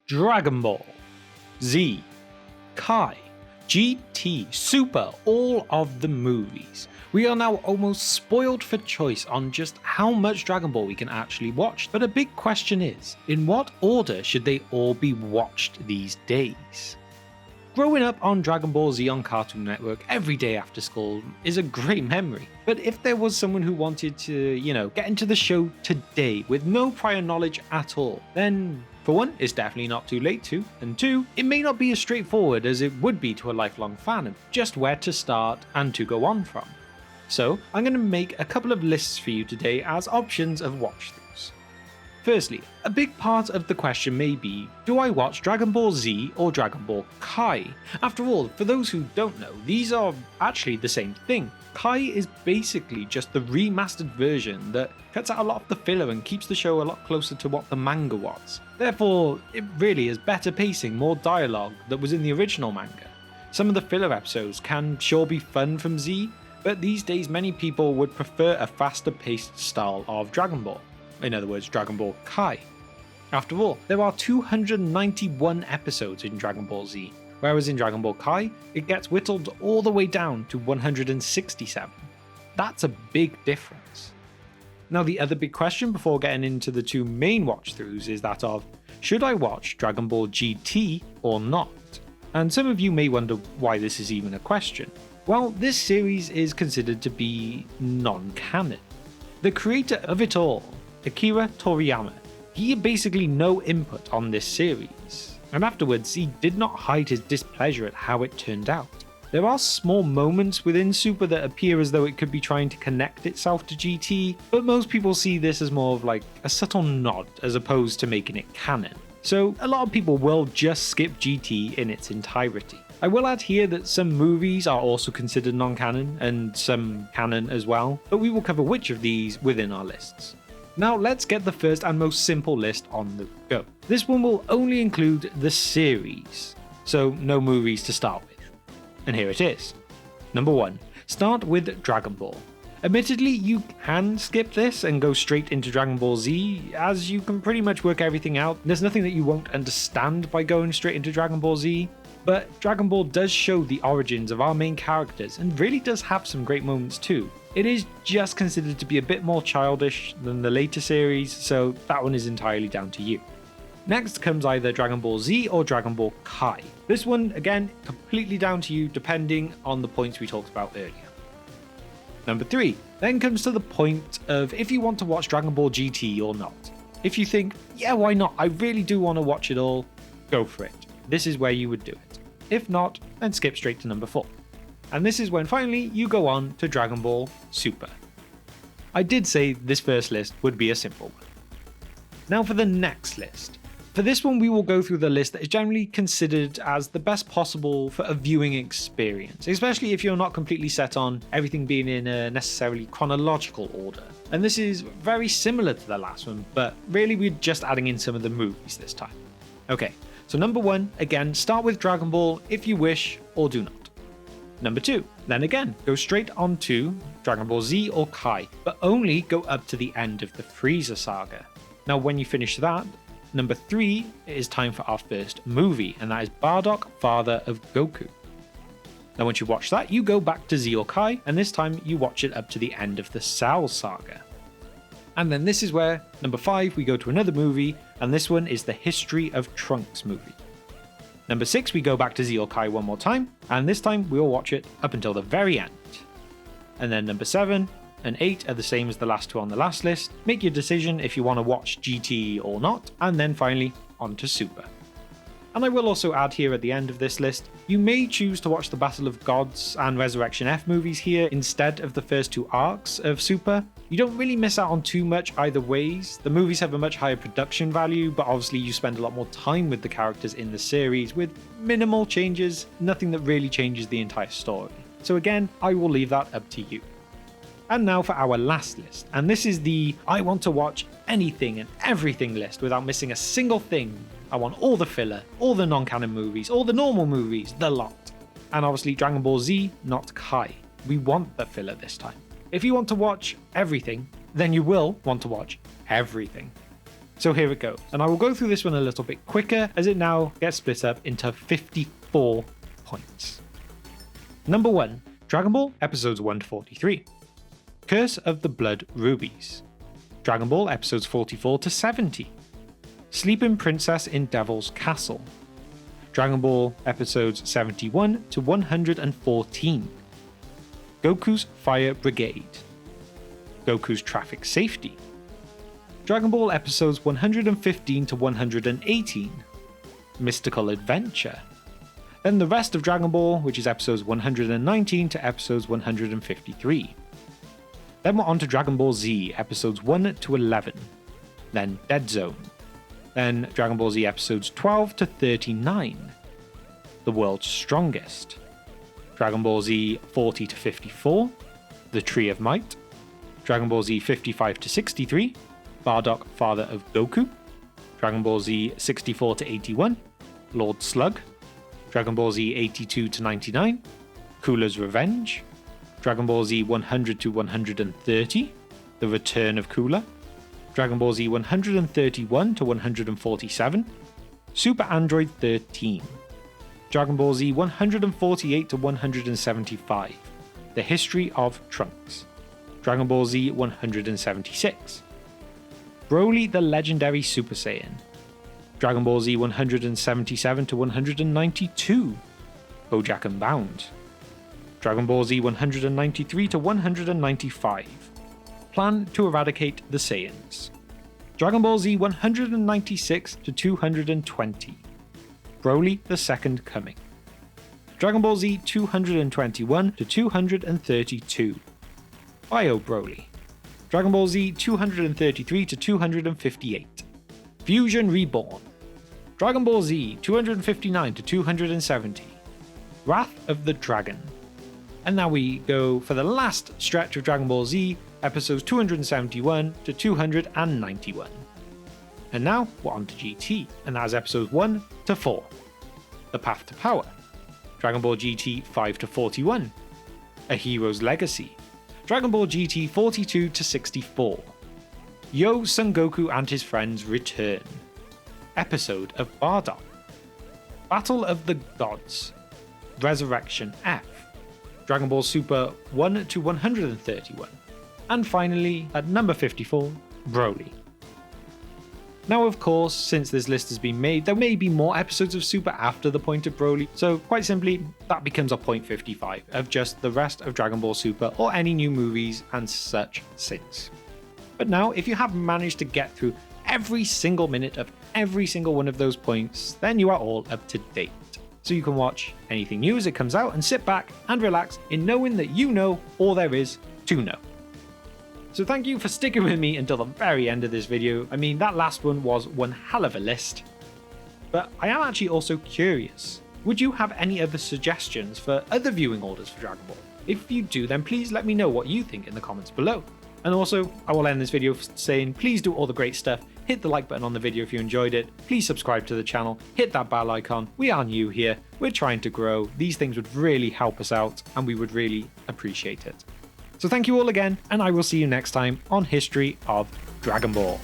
Dragon Ball, Z, Kai, GT, Super, all of the movies. We are now almost spoiled for choice on just how much Dragon Ball we can actually watch, but a big question is, in what order should they all be watched these days? Growing up on Dragon Ball Z on Cartoon Network every day after school is a great memory, but if there was someone who wanted to, get into the show today with no prior knowledge at all, then for one, it's definitely not too late to, and two, it may not be as straightforward as it would be to a lifelong fan of just where to start and to go on from. So I'm going to make a couple of lists for you today as options of watch throughs. Firstly, a big part of the question may be, do I watch Dragon Ball Z or Dragon Ball Kai? After all, for those who don't know, these are actually the same thing. Kai is basically just the remastered version that cuts out a lot of the filler and keeps the show a lot closer to what the manga was. Therefore, it really is better pacing, more dialogue that was in the original manga. Some of the filler episodes can sure be fun from Z, but these days many people would prefer a faster paced style of Dragon Ball. In other words, Dragon Ball Kai. After all, there are 291 episodes in Dragon Ball Z, whereas in Dragon Ball Kai, it gets whittled all the way down to 167. That's a big difference. Now the other big question before getting into the two main watch-throughs is that of, should I watch Dragon Ball GT or not? And some of you may wonder why this is even a question. Well, this series is considered to be non-canon. The creator of it all, Akira Toriyama, he had basically no input on this series, and afterwards he did not hide his displeasure at how it turned out. There are small moments within Super that appear as though it could be trying to connect itself to GT, but most people see this as more of like a subtle nod as opposed to making it canon. So a lot of people will just skip GT in its entirety. I will add here that some movies are also considered non-canon and some canon as well, but we will cover which of these within our lists. Now let's get the first and most simple list on the go. This one will only include the series, so no movies to start with. And here it is. Number 1. Start with Dragon Ball. Admittedly, you can skip this and go straight into Dragon Ball Z, as you can pretty much work everything out. There's nothing that you won't understand by going straight into Dragon Ball Z, but Dragon Ball does show the origins of our main characters and really does have some great moments too. It is just considered to be a bit more childish than the later series, so that one is entirely down to you. Next comes either Dragon Ball Z or Dragon Ball Kai. This one, again, completely down to you depending on the points we talked about earlier. Number 3, then comes to the point of if you want to watch Dragon Ball GT or not. If you think, yeah, why not, I really do want to watch it all, go for it. This is where you would do it. If not, then skip straight to number 4. And this is when finally you go on to Dragon Ball Super. I did say this first list would be a simple one. Now for the next list. For this one we will go through the list that is generally considered as the best possible for a viewing experience, especially if you're not completely set on everything being in a necessarily chronological order. And this is very similar to the last one, but really we're just adding in some of the movies this time. Okay, so number 1, again, start with Dragon Ball if you wish or do not. Number 2, then again, go straight on to Dragon Ball Z or Kai, but only go up to the end of the Frieza saga. Now when you finish that, number 3, it is time for our first movie, and that is Bardock, Father of Goku. Now once you watch that, you go back to Z or Kai, and this time you watch it up to the end of the Cell saga. And then this is where, number 5, we go to another movie, and this one is the History of Trunks movie. Number 6, we go back to Z or Kai one more time, and this time we'll watch it up until the very end. And then number 7 and 8 are the same as the last two on the last list. Make your decision if you want to watch GT or not, and then finally on to Super. And I will also add here at the end of this list, you may choose to watch the Battle of Gods and Resurrection F movies here instead of the first 2 arcs of Super. You don't really miss out on too much either ways. The movies have a much higher production value, but obviously you spend a lot more time with the characters in the series with minimal changes, nothing that really changes the entire story. So again, I will leave that up to you. And now for our last list, and this is the I want to watch anything and everything list without missing a single thing. I want all the filler, all the non-canon movies, all the normal movies, the lot. And obviously Dragon Ball Z, not Kai. We want the filler this time. If you want to watch everything, then you will want to watch everything. So here it goes, and I will go through this one a little bit quicker as it now gets split up into 54 points. Number 1, Dragon Ball episodes 1 to 43. Curse of the Blood Rubies. Dragon Ball episodes 44 to 70. Sleeping Princess in Devil's Castle. Dragon Ball episodes 71 to 114. Goku's Fire Brigade. Goku's Traffic Safety. Dragon Ball episodes 115 to 118. Mystical Adventure. Then the rest of Dragon Ball, which is episodes 119 to episodes 153. Then we're on to Dragon Ball Z episodes 1 to 11. Then Dead Zone. Then Dragon Ball Z episodes 12 to 39. The World's Strongest. Dragon Ball Z 40 to 54. The Tree of Might. Dragon Ball Z 55 to 63. Bardock, Father of Goku. Dragon Ball Z 64 to 81. Lord Slug. Dragon Ball Z 82 to 99. Cooler's Revenge. Dragon Ball Z 100 to 130. The Return of Cooler. Dragon Ball Z 131 to 147. Super Android 13. Dragon Ball Z 148 to 175. The History of Trunks. Dragon Ball Z 176. Broly the Legendary Super Saiyan. Dragon Ball Z 177 to 192. BoJack Unbound. Dragon Ball Z 193 to 195. Plan to eradicate the Saiyans. Dragon Ball Z 196 to 220. Broly the Second Coming. Dragon Ball Z 221 to 232. Bio Broly. Dragon Ball Z 233 to 258. Fusion Reborn. Dragon Ball Z 259 to 270. Wrath of the Dragon. And now we go for the last stretch of Dragon Ball Z, episodes 271 to 291. And now we're on to GT, and that is episodes 1 to 4. The Path to Power. Dragon Ball GT 5 to 41. A Hero's Legacy. Dragon Ball GT 42 to 64. Yo Son Goku and his friends return. Episode of Bardock. Battle of the Gods. Resurrection F. Dragon Ball Super 1 to 131. And finally, at number 54, Broly. Now, of course, since this list has been made, there may be more episodes of Super after the point of Broly, so quite simply, that becomes a point 55 of just the rest of Dragon Ball Super or any new movies and such since. But now, if you have managed to get through every single minute of every single one of those points, then you are all up to date. So you can watch anything new as it comes out and sit back and relax in knowing that you know all there is to know. So thank you for sticking with me until the very end of this video. I mean, that last one was one hell of a list. But I am actually also curious. Would you have any other suggestions for other viewing orders for Dragon Ball? If you do, then please let me know what you think in the comments below. And also, I will end this video saying please do all the great stuff. Hit the like button on the video if you enjoyed it. Please subscribe to the channel. Hit that bell icon. We are new here. We're trying to grow. These things would really help us out and we would really appreciate it. So thank you all again, and I will see you next time on History of Dragon Ball.